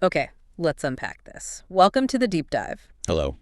Okay, let's unpack this. Welcome to the deep dive. Hello.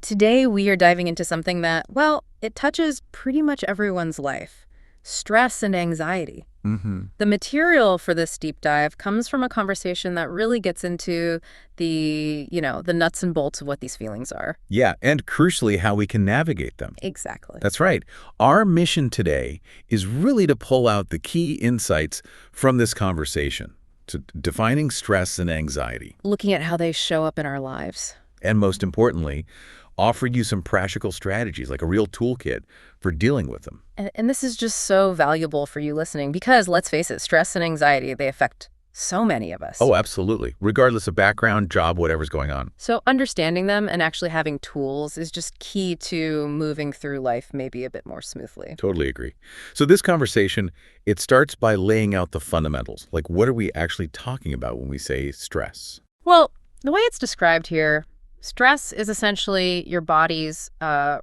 Today we are diving into something that, well, it touches pretty much everyone's life. Stress and anxiety. Mm-hmm. The material for this deep dive comes from a conversation that really gets into the nuts and bolts of what these feelings are. Yeah, and crucially, how we can navigate them. Exactly. That's right. Our mission today is really to pull out the key insights from this conversation, to defining stress and anxiety, Looking at how they show up in our lives. and most importantly, offer you some practical strategies, like a real toolkit for dealing with them. And this is just so valuable for you listening because, let's face it, stress and anxiety, they affect so many of us. Oh, absolutely. Regardless of background, job, whatever's going on. So understanding them and actually having tools is just key to moving through life maybe a bit more smoothly. Totally agree. So this conversation, it starts by laying out the fundamentals. Like, what are we actually talking about when we say stress? Well, the way it's described here, stress is essentially your body's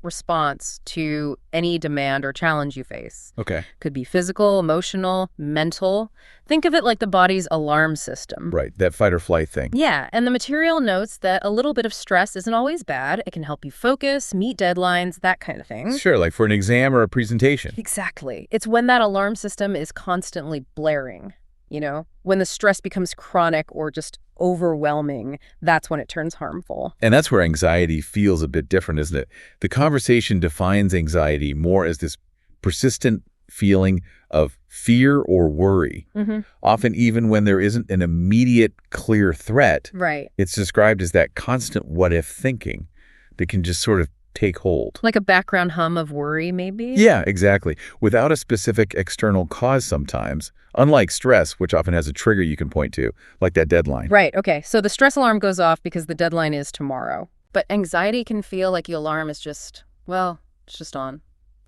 response to any demand or challenge you face. Okay. Could be physical, emotional, mental. Think of it like the body's alarm system. Right, that fight or flight thing. Yeah, and the material notes that a little bit of stress isn't always bad. It can help you focus, meet deadlines, that kind of thing. Sure, like for an exam or a presentation. Exactly. It's when that alarm system is constantly blaring, when the stress becomes chronic or just overwhelming, that's when it turns harmful. And that's where anxiety feels a bit different, isn't it? The conversation defines anxiety more as this persistent feeling of fear or worry. Mm-hmm. Often even when there isn't an immediate clear threat, Right. it's described as that constant what-if thinking that can just sort of take hold. Like a background hum of worry, maybe? Yeah, exactly. Without a specific external cause sometimes, unlike stress, which often has a trigger you can point to, like that deadline. Right, okay. So the stress alarm goes off because the deadline is tomorrow. But anxiety can feel like the alarm is just on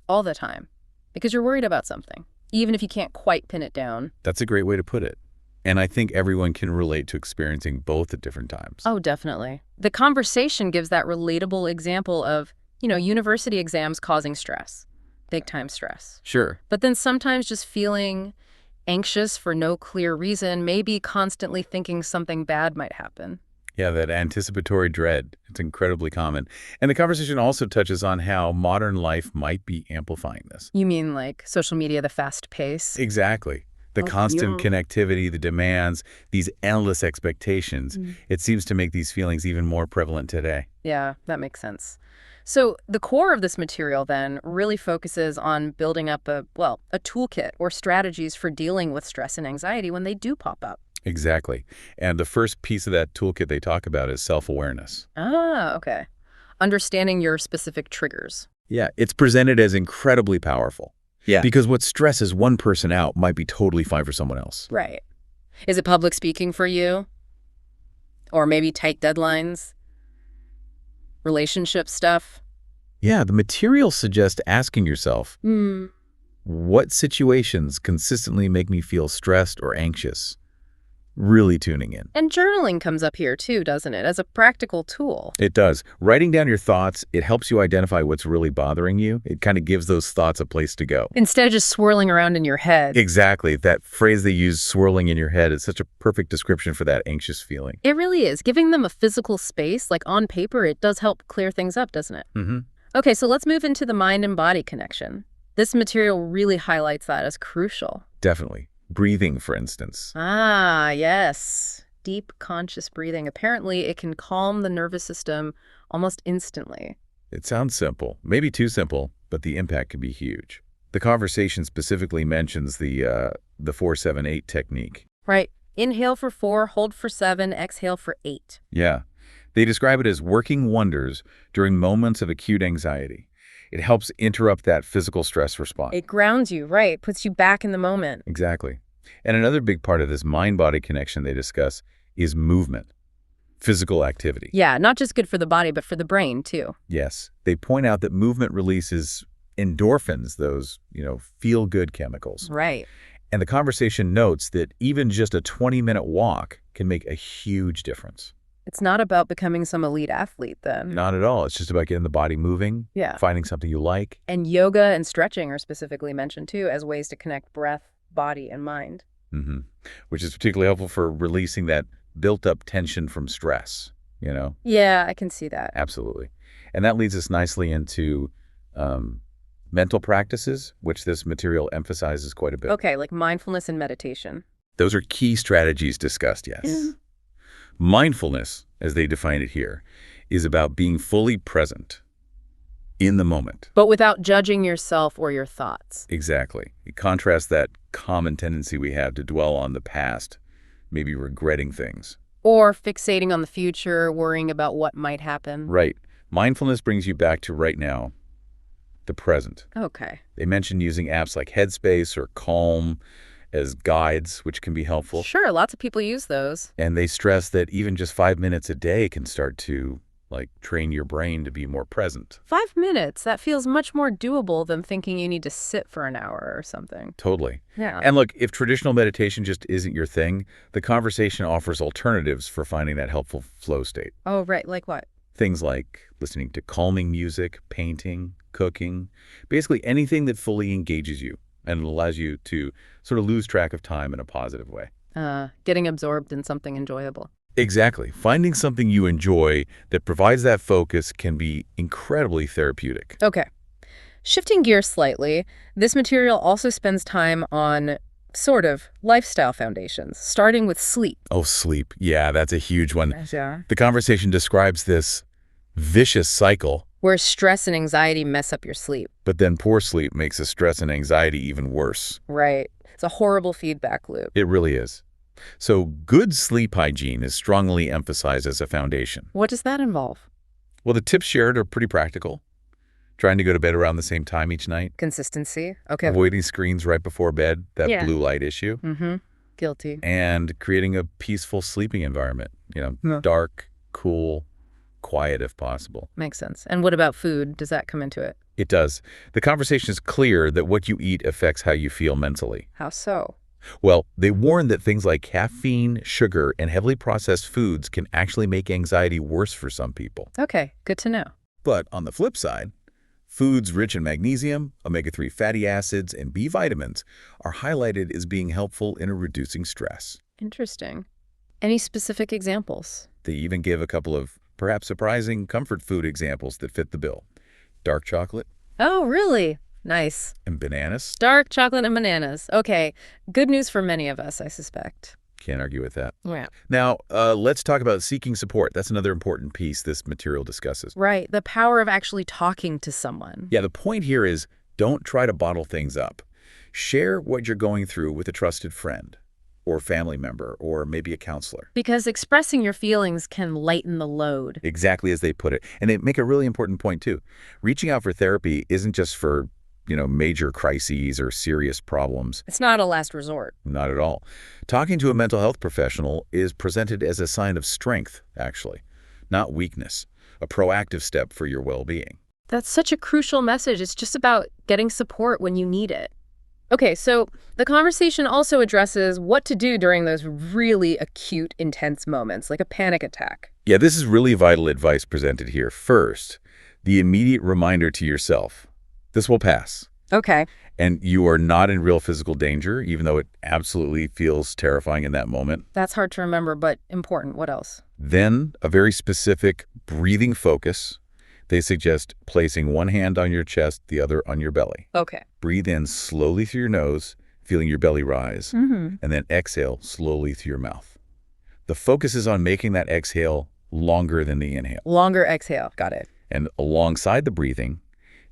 all the time because you're worried about something, even if you can't quite pin it down. That's a great way to put it. And I think everyone can relate to experiencing both at different times. Oh, definitely. The conversation gives that relatable example of, university exams causing stress, big time stress. Sure. But then sometimes just feeling anxious for no clear reason, maybe constantly thinking something bad might happen. Yeah, that anticipatory dread. It's incredibly common. And the conversation also touches on how modern life might be amplifying this. You mean like social media, the fast pace? Exactly. The constant connectivity, the demands, these endless expectations. It seems to make these feelings even more prevalent today. Yeah, that makes sense. So the core of this material then really focuses on building up a toolkit or strategies for dealing with stress and anxiety when they do pop up. Exactly. And the first piece of that toolkit they talk about is self-awareness. Ah, okay. Understanding your specific triggers. Yeah, it's presented as incredibly powerful. Yeah. Because what stresses one person out might be totally fine for someone else. Right. Is it public speaking for you? Or maybe tight deadlines? Relationship stuff? Yeah, the material suggests asking yourself, Hmm. what situations consistently make me feel stressed or anxious? Really tuning in. And journaling comes up here too, doesn't it, as a practical tool? It does. Writing down your thoughts, it helps you identify what's really bothering you. It kind of gives those thoughts a place to go. Instead of just swirling around in your head. Exactly. That phrase they use, swirling in your head, is such a perfect description for that anxious feeling. It really is. Giving them a physical space, like on paper, it does help clear things up, doesn't it? Mm-hmm. Okay, so let's move into the mind and body connection. This material really highlights that as crucial. Definitely. Breathing, for instance. Ah, yes. Deep conscious breathing. Apparently, it can calm the nervous system almost instantly. It sounds simple, maybe too simple, but the impact can be huge. The conversation specifically mentions the 4-7-8 technique. Right. Inhale for 4, hold for 7, exhale for 8. Yeah. They describe it as working wonders during moments of acute anxiety. It helps interrupt that physical stress response. It grounds you, right? Puts you back in the moment. Exactly. And another big part of this mind-body connection they discuss is movement, physical activity. Yeah, not just good for the body, but for the brain, too. Yes. They point out that movement releases endorphins, those, feel-good chemicals. Right. And the conversation notes that even just a 20-minute walk can make a huge difference. It's not about becoming some elite athlete, then. Not at all. It's just about getting the body moving, finding something you like. And yoga and stretching are specifically mentioned, too, as ways to connect breath, body, and mind. Which is particularly helpful for releasing that built up tension from stress, you know? Yeah, I can see that. Absolutely. And that leads us nicely into mental practices, which this material emphasizes quite a bit. Okay, like mindfulness and meditation. Those are key strategies discussed, yes. Yeah. Mindfulness, as they define it here, is about being fully present in the moment. But without judging yourself or your thoughts. Exactly. It contrasts that common tendency we have to dwell on the past, maybe regretting things. Or fixating on the future, worrying about what might happen. Right. Mindfulness brings you back to right now, the present. Okay. They mention using apps like Headspace or Calm as guides, which can be helpful. Sure, lots of people use those. And they stress that even just 5 minutes a day can start to, train your brain to be more present. 5 minutes, that feels much more doable than thinking you need to sit for an hour or something. Totally. Yeah. And look, if traditional meditation just isn't your thing, the conversation offers alternatives for finding that helpful flow state. Oh, right, like what? Things like listening to calming music, painting, cooking, basically anything that fully engages you and allows you to sort of lose track of time in a positive way. Getting absorbed in something enjoyable. Exactly. Finding something you enjoy that provides that focus can be incredibly therapeutic. Okay. Shifting gears slightly, this material also spends time on sort of lifestyle foundations, starting with sleep. Oh, sleep. Yeah, that's a huge one. Yeah. The conversation describes this vicious cycle, Where stress and anxiety mess up your sleep. but then poor sleep makes the stress and anxiety even worse. Right. It's a horrible feedback loop. It really is. So good sleep hygiene is strongly emphasized as a foundation. What does that involve? Well, the tips shared are pretty practical. Trying to go to bed around the same time each night. Consistency. Okay. Avoiding screens right before bed, that Yeah. blue light issue. Mm-hmm. Guilty. And creating a peaceful sleeping environment. Dark, cool, quiet if possible. Makes sense. And what about food? Does that come into it? It does. The conversation is clear that what you eat affects how you feel mentally. How so? Well, they warn that things like caffeine, sugar, and heavily processed foods can actually make anxiety worse for some people. Okay, good to know. But on the flip side, foods rich in magnesium, omega-3 fatty acids, and B vitamins are highlighted as being helpful in reducing stress. Interesting. Any specific examples? They even give a couple of perhaps surprising comfort food examples that fit the bill. Dark chocolate Oh, really? Nice. and bananas. Dark chocolate and bananas. Okay, good news for many of us, I suspect. Can't argue with that. Yeah. Now, let's talk about seeking support. That's another important piece this material discusses. Right, the power of actually talking to someone. Yeah, the point here is don't try to bottle things up. Share what you're going through with a trusted friend or family member or maybe a counselor. Because expressing your feelings can lighten the load. Exactly as they put it. And they make a really important point, too. Reaching out for therapy isn't just for, major crises or serious problems. It's not a last resort. Not at all. Talking to a mental health professional is presented as a sign of strength, actually, not weakness, a proactive step for your well-being. That's such a crucial message. It's just about getting support when you need it. Okay, so the conversation also addresses what to do during those really acute, intense moments, like a panic attack. Yeah, this is really vital advice presented here. First, the immediate reminder to yourself, this will pass. Okay. And you are not in real physical danger, even though it absolutely feels terrifying in that moment. That's hard to remember, but important. What else? Then a very specific breathing focus. They suggest placing one hand on your chest, the other on your belly. Okay. Breathe in slowly through your nose, feeling your belly rise, Mm-hmm. and then exhale slowly through your mouth. The focus is on making that exhale longer than the inhale. Longer exhale. Got it. And alongside the breathing,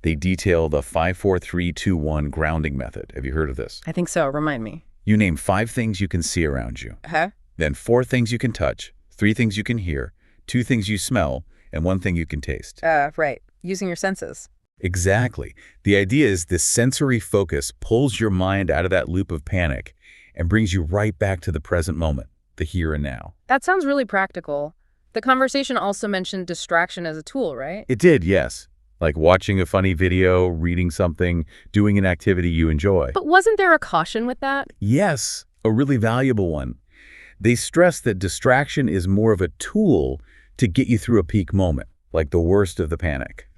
they detail the 5-4-3-2-1 grounding method. Have you heard of this? I think so. Remind me. You name 5 things you can see around you, Huh? then 4 things you can touch, 3 things you can hear, 2 things you smell, and 1 thing you can taste. Right. Using your senses. Exactly. The idea is this sensory focus pulls your mind out of that loop of panic and brings you right back to the present moment, the here and now. That sounds really practical. The conversation also mentioned distraction as a tool, right? It did, yes. Like watching a funny video, reading something, doing an activity you enjoy. But wasn't there a caution with that? Yes, a really valuable one. They stress that distraction is more of a tool to get you through a peak moment, like the worst of the panic.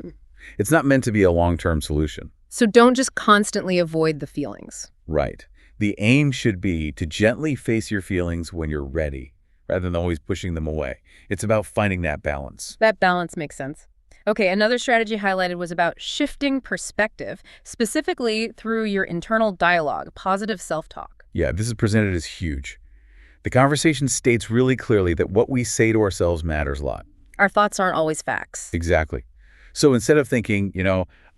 It's not meant to be a long-term solution. So don't just constantly avoid the feelings. Right. The aim should be to gently face your feelings when you're ready, rather than always pushing them away. It's about finding that balance. That balance makes sense. Okay, another strategy highlighted was about shifting perspective, specifically through your internal dialogue, positive self-talk. Yeah, this is presented as huge. The conversation states really clearly that what we say to ourselves matters a lot. Our thoughts aren't always facts. Exactly. So instead of thinking,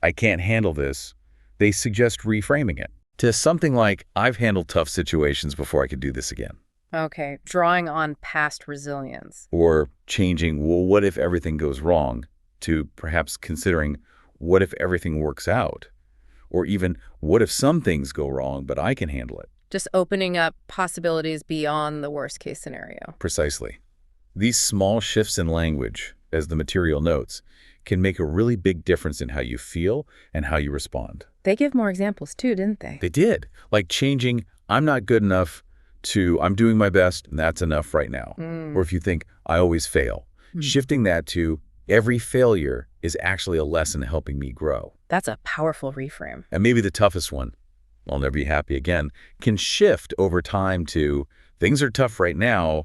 I can't handle this, they suggest reframing it to something like, I've handled tough situations before I could do this again. Okay, drawing on past resilience. Or changing, well, what if everything goes wrong, to perhaps considering, what if everything works out? Or even, what if some things go wrong, but I can handle it? Just opening up possibilities beyond the worst case scenario. Precisely. These small shifts in language, as the material notes, can make a really big difference in how you feel and how you respond. They give more examples too, didn't they? They did. Like changing, I'm not good enough, to I'm doing my best and that's enough right now. Or if you think, I always fail, shifting that to every failure is actually a lesson helping me grow. That's a powerful reframe. And maybe the toughest one, I'll never be happy again, can shift over time to things are tough right now,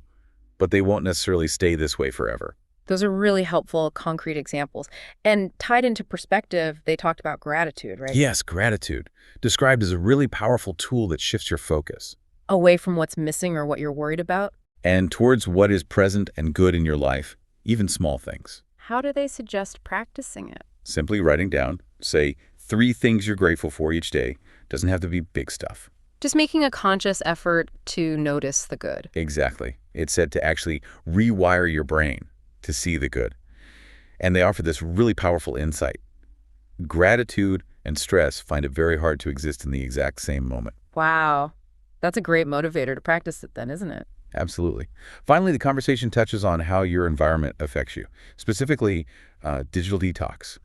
but they won't necessarily stay this way forever. Those are really helpful, concrete examples. And tied into perspective, they talked about gratitude, right? Yes, gratitude, described as a really powerful tool that shifts your focus. Away from what's missing or what you're worried about. And towards what is present and good in your life, even small things. How do they suggest practicing it? Simply writing down, say, 3 things you're grateful for each day. Doesn't have to be big stuff. Just making a conscious effort to notice the good. Exactly. It's said to actually rewire your brain to see the good. And they offer this really powerful insight. Gratitude and stress find it very hard to exist in the exact same moment. Wow. That's a great motivator to practice it then, isn't it? Absolutely. Finally, the conversation touches on how your environment affects you, specifically digital detox.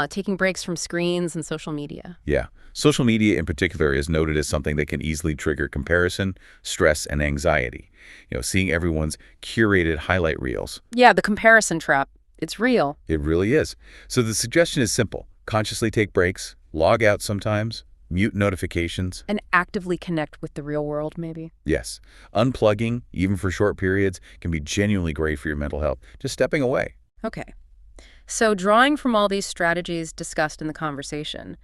Taking breaks from screens and social media. Yeah. Social media in particular is noted as something that can easily trigger comparison, stress, and anxiety. Seeing everyone's curated highlight reels. Yeah, the comparison trap. It's real. It really is. So the suggestion is simple. Consciously take breaks, log out sometimes, mute notifications. And actively connect with the real world, maybe. Yes. Unplugging, even for short periods, can be genuinely great for your mental health. Just stepping away. Okay. So drawing from all these strategies discussed in the conversation,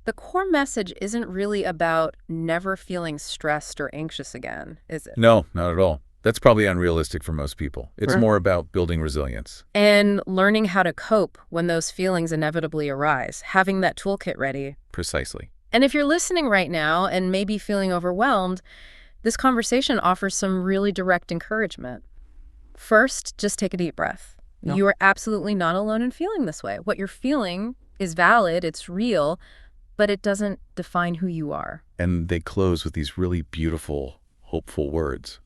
the core message isn't really about never feeling stressed or anxious again, is it? No, not at all. That's probably unrealistic for most people. It's more about building resilience. And learning how to cope when those feelings inevitably arise, having that toolkit ready. Precisely. And if you're listening right now and maybe feeling overwhelmed, this conversation offers some really direct encouragement. First, just take a deep breath. No. You are absolutely not alone in feeling this way. What you're feeling is valid, it's real, but it doesn't define who you are. And they close with these really beautiful, hopeful words.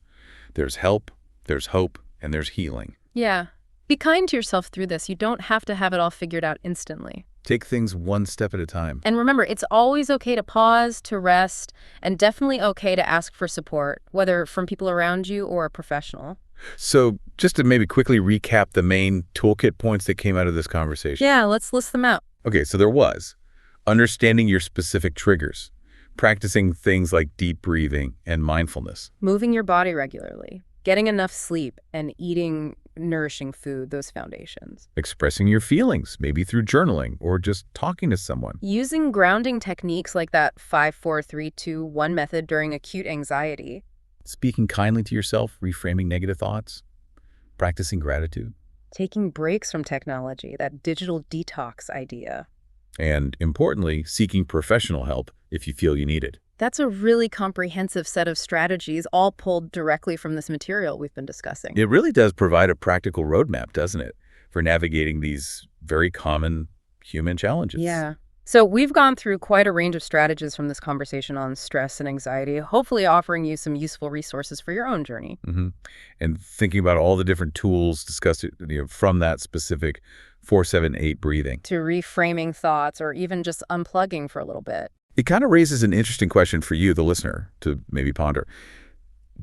There's help, there's hope, and there's healing. Yeah. Be kind to yourself through this. You don't have to have it all figured out instantly. Take things one step at a time. And remember, it's always okay to pause, to rest, and definitely okay to ask for support, whether from people around you or a professional. So just to maybe quickly recap the main toolkit points that came out of this conversation. Yeah, let's list them out. Okay, so there was understanding your specific triggers, practicing things like deep breathing and mindfulness. Moving your body regularly, getting enough sleep, and eating nourishing food, those foundations. Expressing your feelings, maybe through journaling or just talking to someone. Using grounding techniques like that 5-4-3-2-1 method during acute anxiety. Speaking kindly to yourself, reframing negative thoughts, practicing gratitude. Taking breaks from technology, that digital detox idea. And importantly, seeking professional help if you feel you need it. That's a really comprehensive set of strategies, all pulled directly from this material we've been discussing. It really does provide a practical roadmap, doesn't it, for navigating these very common human challenges. Yeah. So we've gone through quite a range of strategies from this conversation on stress and anxiety, hopefully offering you some useful resources for your own journey. And thinking about all the different tools discussed from that specific 4-7-8 breathing. To reframing thoughts or even just unplugging for a little bit. It kind of raises an interesting question for you, the listener, to maybe ponder.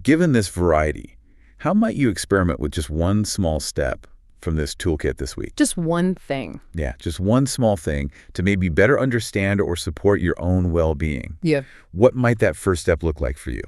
Given this variety, how might you experiment with just one small step from this toolkit this week? Just one thing. Yeah, just one small thing to maybe better understand or support your own well-being. Yeah. What might that first step look like for you?